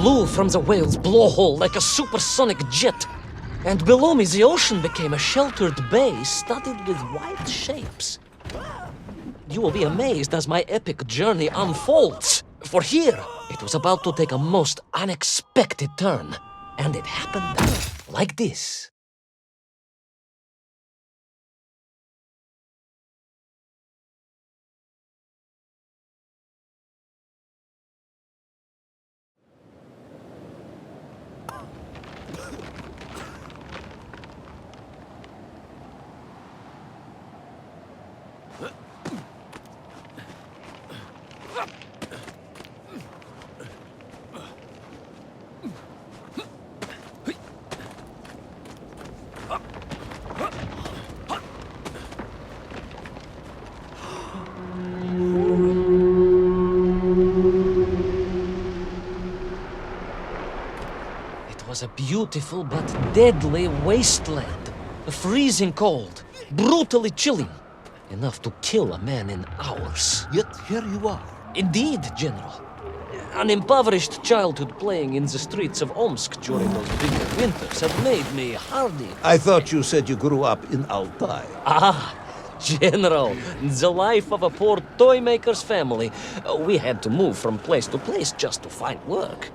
flew from the whale's blowhole like a supersonic jet. And below me, the ocean became a sheltered bay studded with white shapes. You will be amazed as my epic journey unfolds. For here, it was about to take a most unexpected turn. And it happened like this. It was a beautiful but deadly wasteland. Freezing cold, brutally chilling. Enough to kill a man in hours. Yet here you are. Indeed, General. An impoverished childhood playing in the streets of Omsk during those bitter winters had made me hardy. I thought you said you grew up in Altai. Ah, General, the life of a poor toy maker's family. We had to move from place to place just to find work.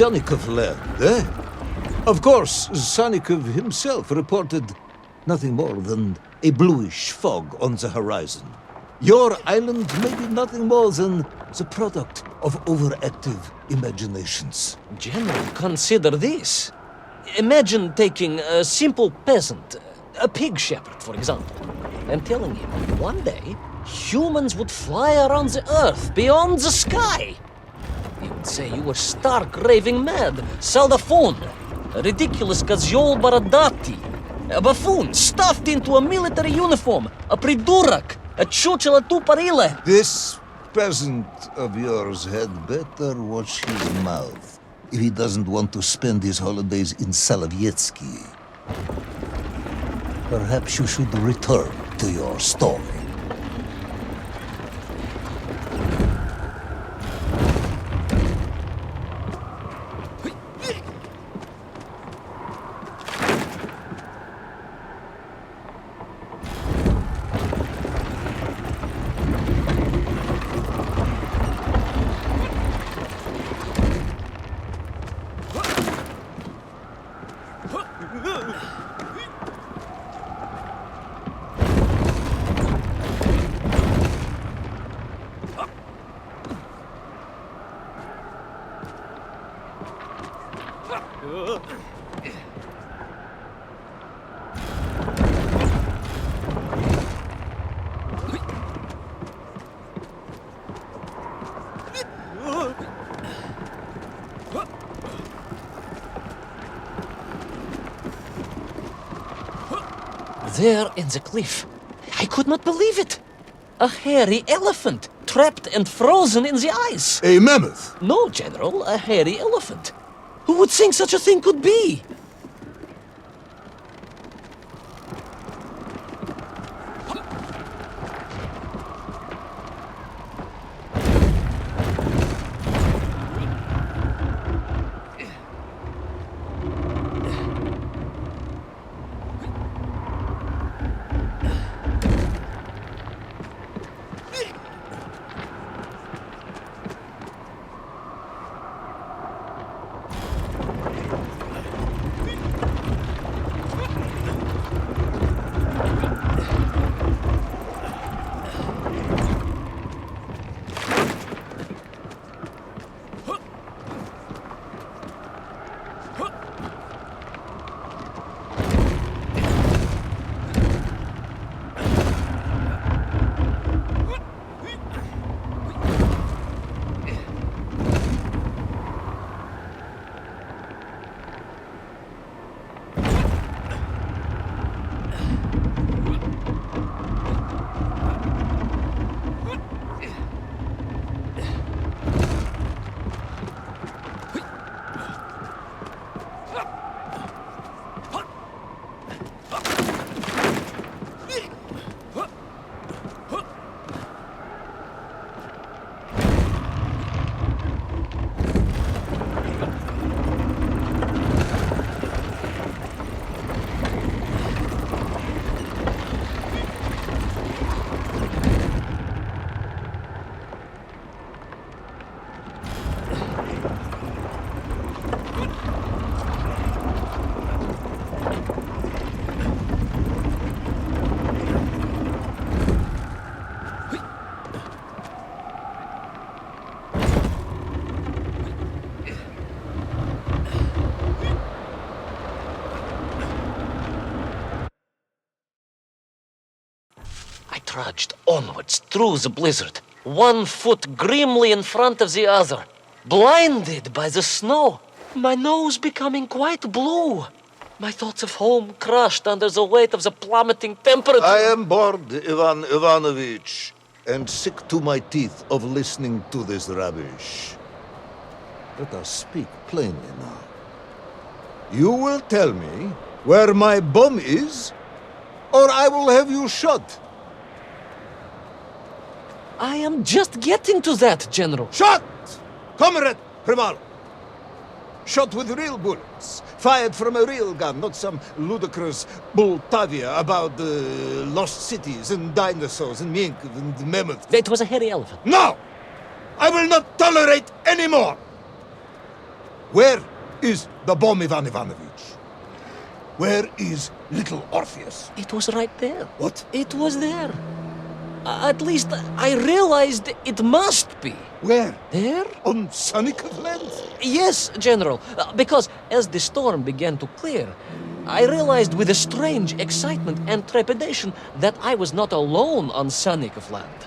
Sannikov land, eh? Of course, Sannikov himself reported nothing more than a bluish fog on the horizon. Your island may be nothing more than the product of overactive imaginations. General, consider this. Imagine taking a simple peasant, a pig shepherd, for example, and telling him one day humans would fly around the earth beyond the sky. He would say you were stark raving mad, saldaphone, a ridiculous kazyol baradati, a buffoon stuffed into a military uniform, a pridurak, a chuchela tuparile. This peasant of yours had better watch his mouth if he doesn't want to spend his holidays in Solovetsky. Perhaps you should return to your story. There in the cliff, I could not believe it. A hairy elephant, trapped and frozen in the ice. A mammoth! No, General, a hairy elephant. Who would think such a thing could be? trudged onwards through the blizzard, one foot grimly in front of the other, blinded by the snow, my nose becoming quite blue. My thoughts of home crushed under the weight of the plummeting temperature. I am bored, Ivan Ivanovich, and sick to my teeth of listening to this rubbish. Let us speak plainly now. You will tell me where my bomb is, or I will have you shot. I am just getting to that, General. Shot! Comrade Primal! Shot with real bullets, fired from a real gun, not some ludicrous Bultavia about lost cities and dinosaurs and mink and mammoth. It was a hairy elephant. No! I will not tolerate any more! Where is the bomb, Ivan Ivanovich? Where is little Orpheus? It was right there. What? It was there. At least I realized it must be. Where? There? On Sannikov land? Yes, General. Because as the storm began to clear, I realized with a strange excitement and trepidation that I was not alone on Sannikov land.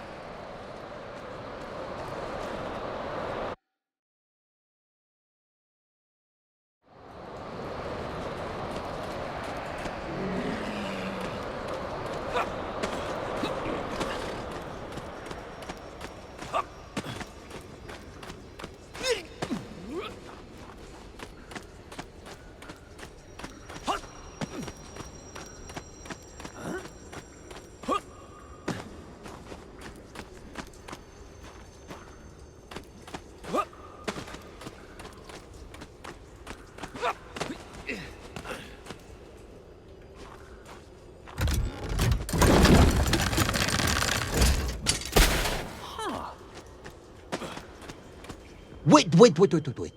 Wait.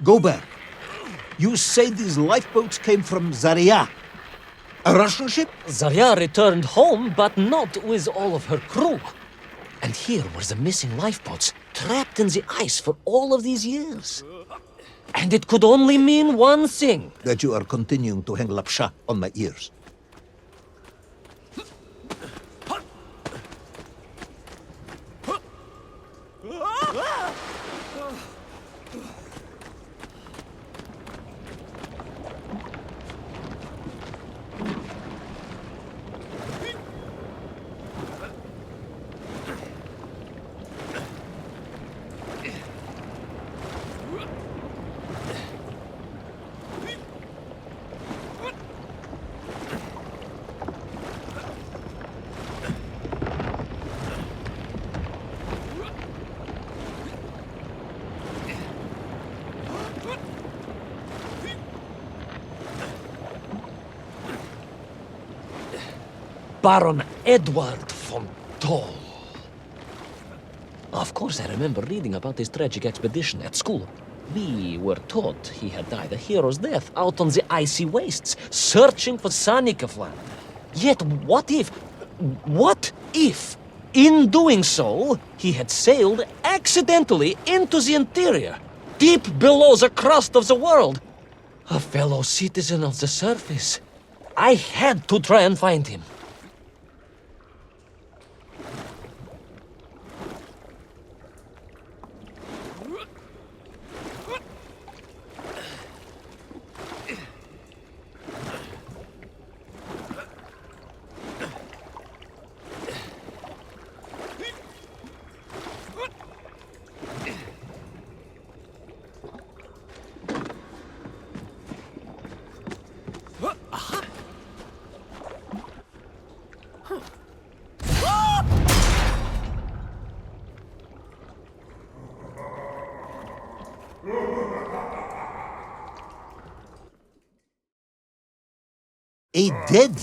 Go back. You say these lifeboats came from Zarya? A Russian ship? Zarya returned home, but not with all of her crew. And here were the missing lifeboats, trapped in the ice for all of these years. And it could only mean one thing. That you are continuing to hang lapsha on my ears. Baron Edward von Toll. Of course, I remember reading about his tragic expedition at school. We were taught he had died a hero's death out on the icy wastes, searching for Sannikov land. Yet what if, in doing so, he had sailed accidentally into the interior, deep below the crust of the world? A fellow citizen of the surface. I had to try and find him. A dead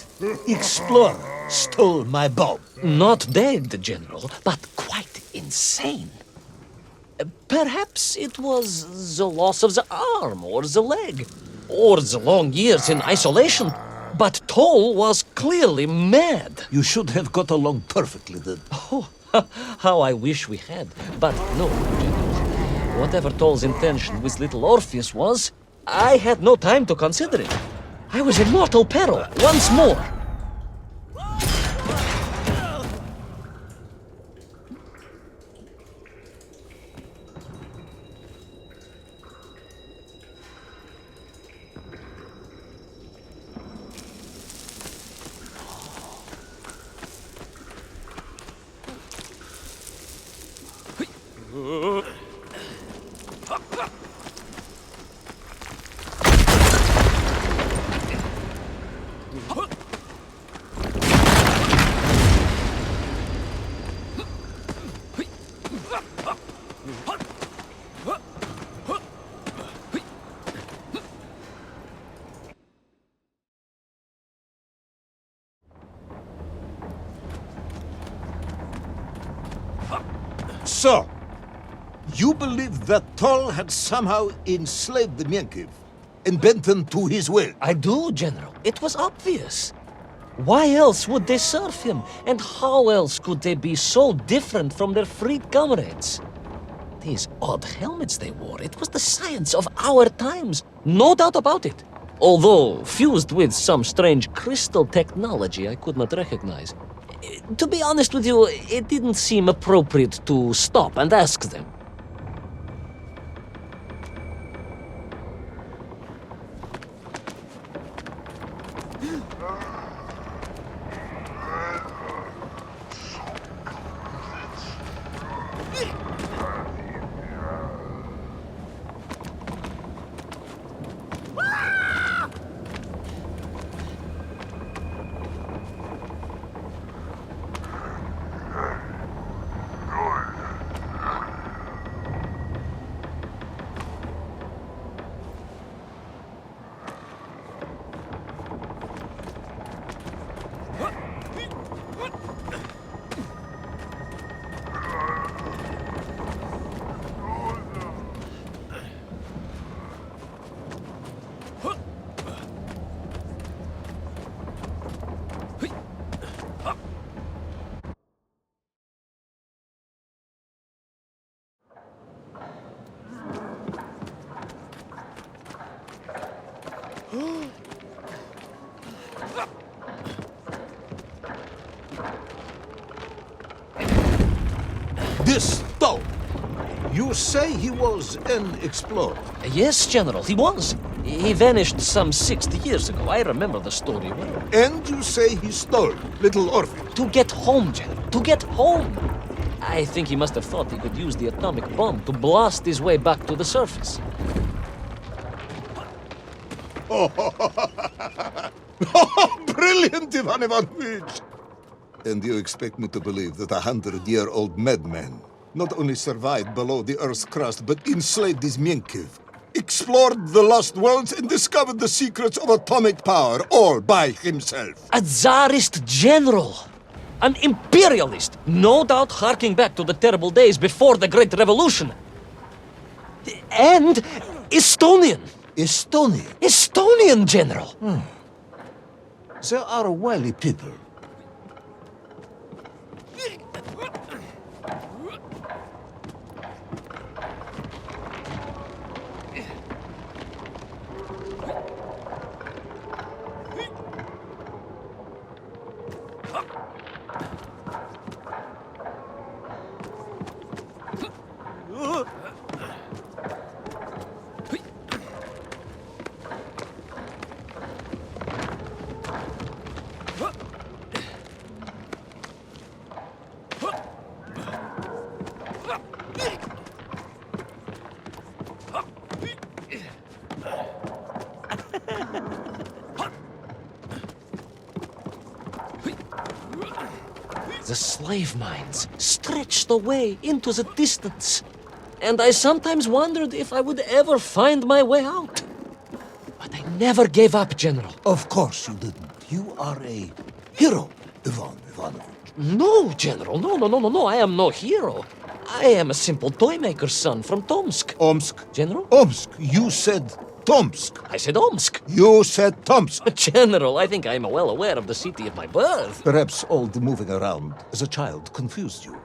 explorer stole my bomb. Not dead, General, but quite insane. Perhaps it was the loss of the arm or the leg, or the long years in isolation. But Toll was clearly mad. You should have got along perfectly then. Oh, how I wish we had. But no, General. Whatever Toll's intention with little Orpheus was, I had no time to consider it. I was in mortal peril once more. So, you believe that Tol had somehow enslaved the Mienkiv and bent them to his will? I do, General. It was obvious. Why else would they serve him? And how else could they be so different from their freed comrades? These odd helmets they wore, it was the science of our times. No doubt about it. Although fused with some strange crystal technology I could not recognize. To be honest with you, it didn't seem appropriate to stop and ask them. This Tol, you say he was an explorer? Yes, General, he was. He vanished some 60 years ago. I remember the story well. And you say he stole little Orpheus? To get home, General. To get home. I think he must have thought he could use the atomic bomb to blast his way back to the surface. Brilliant, Ivan Ivanovich! And you expect me to believe that a 100-year-old madman not only survived below the Earth's crust, but enslaved his Mienkiv, explored the lost worlds, and discovered the secrets of atomic power, all by himself? A Tsarist general! An imperialist! No doubt harking back to the terrible days before the Great Revolution. And Estonian! Estonian? Estonian general! They are wily people. The slave mines stretched away into the distance, and I sometimes wondered if I would ever find my way out. But I never gave up, General. Of course you didn't. You are a hero, Ivan Ivanovich. No, General, no, I am no hero. I am a simple toymaker's son from Tomsk. Omsk? General? Omsk. You said Tomsk. I said Omsk. You said Tomsk. General, I think I am well aware of the city of my birth. Perhaps all the moving around as a child confused you.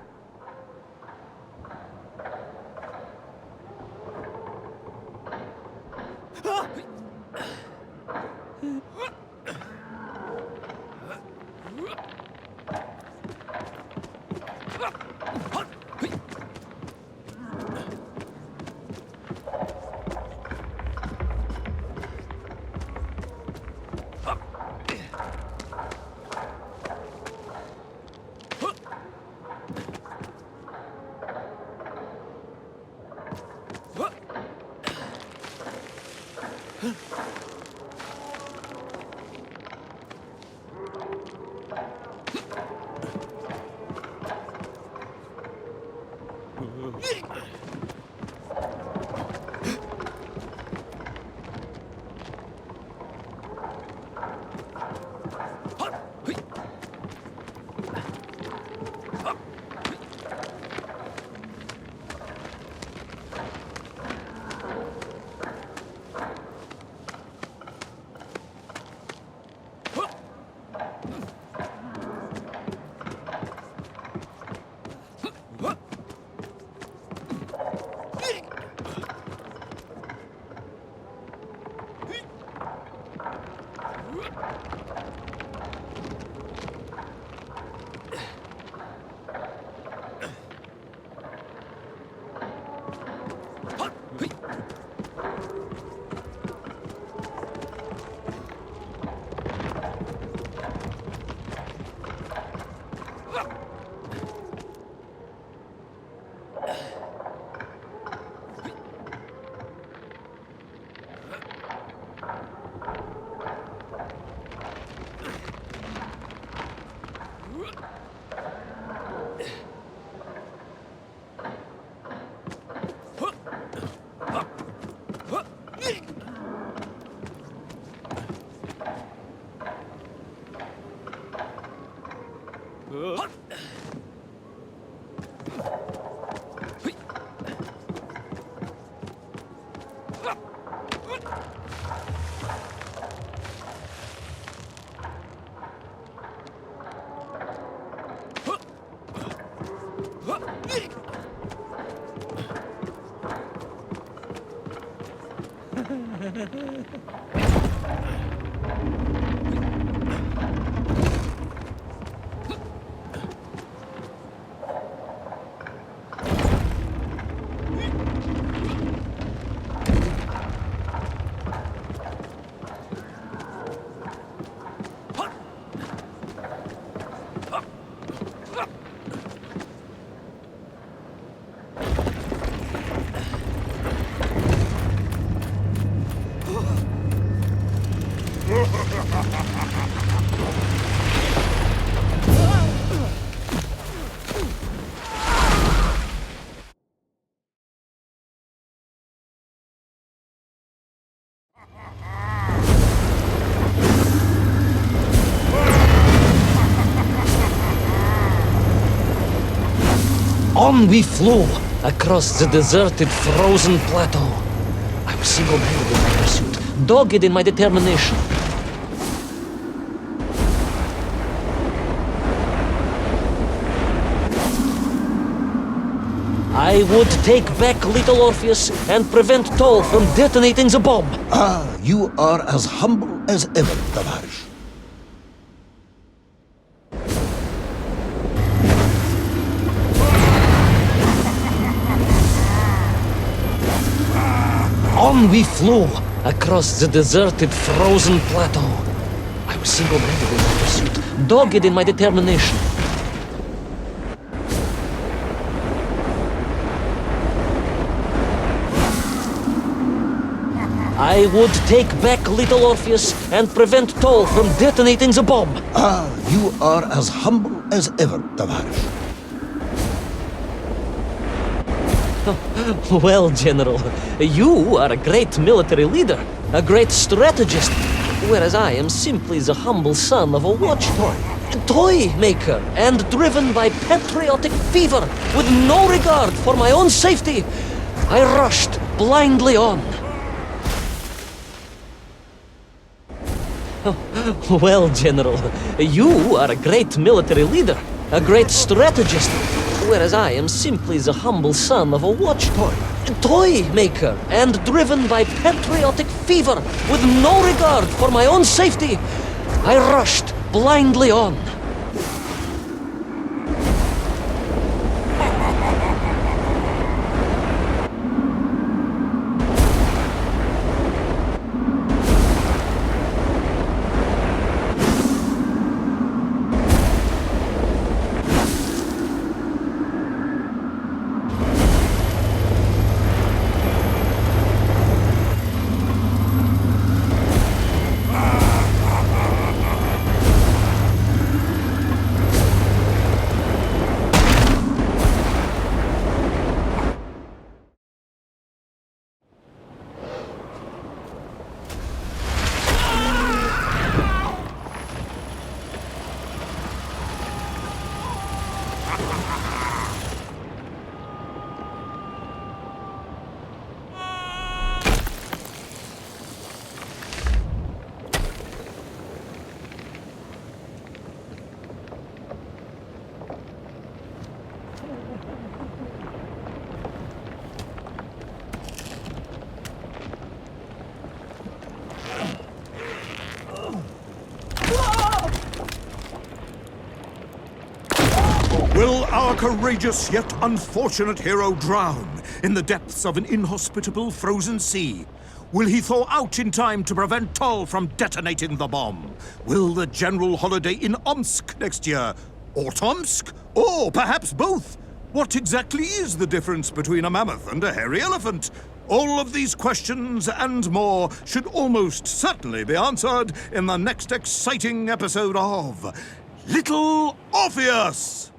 On we flew across the deserted, frozen plateau. I was single-handed in my pursuit, dogged in my determination. I would take back little Orpheus and prevent Toll from detonating the bomb. Ah, you are as humble as ever, Tavarish. On we flew across the deserted, frozen plateau. I was single-handed in my pursuit, dogged in my determination. I would take back little Orpheus and prevent Toll from detonating the bomb. Ah, you are as humble as ever, Tavarish. Well, General, you are a great military leader, a great strategist, whereas I am simply the humble son of a watch toy maker, and driven by patriotic fever with no regard for my own safety. I rushed blindly on. Well, General, you are a great military leader, a great strategist, whereas I am simply the humble son of a watch toy maker, and driven by patriotic fever with no regard for my own safety. I rushed blindly on. Will our courageous yet unfortunate hero drown in the depths of an inhospitable frozen sea? Will he thaw out in time to prevent Tull from detonating the bomb? Will the general holiday in Omsk next year? Or Tomsk? Or perhaps both? What exactly is the difference between a mammoth and a hairy elephant? All of these questions and more should almost certainly be answered in the next exciting episode of Little Orpheus!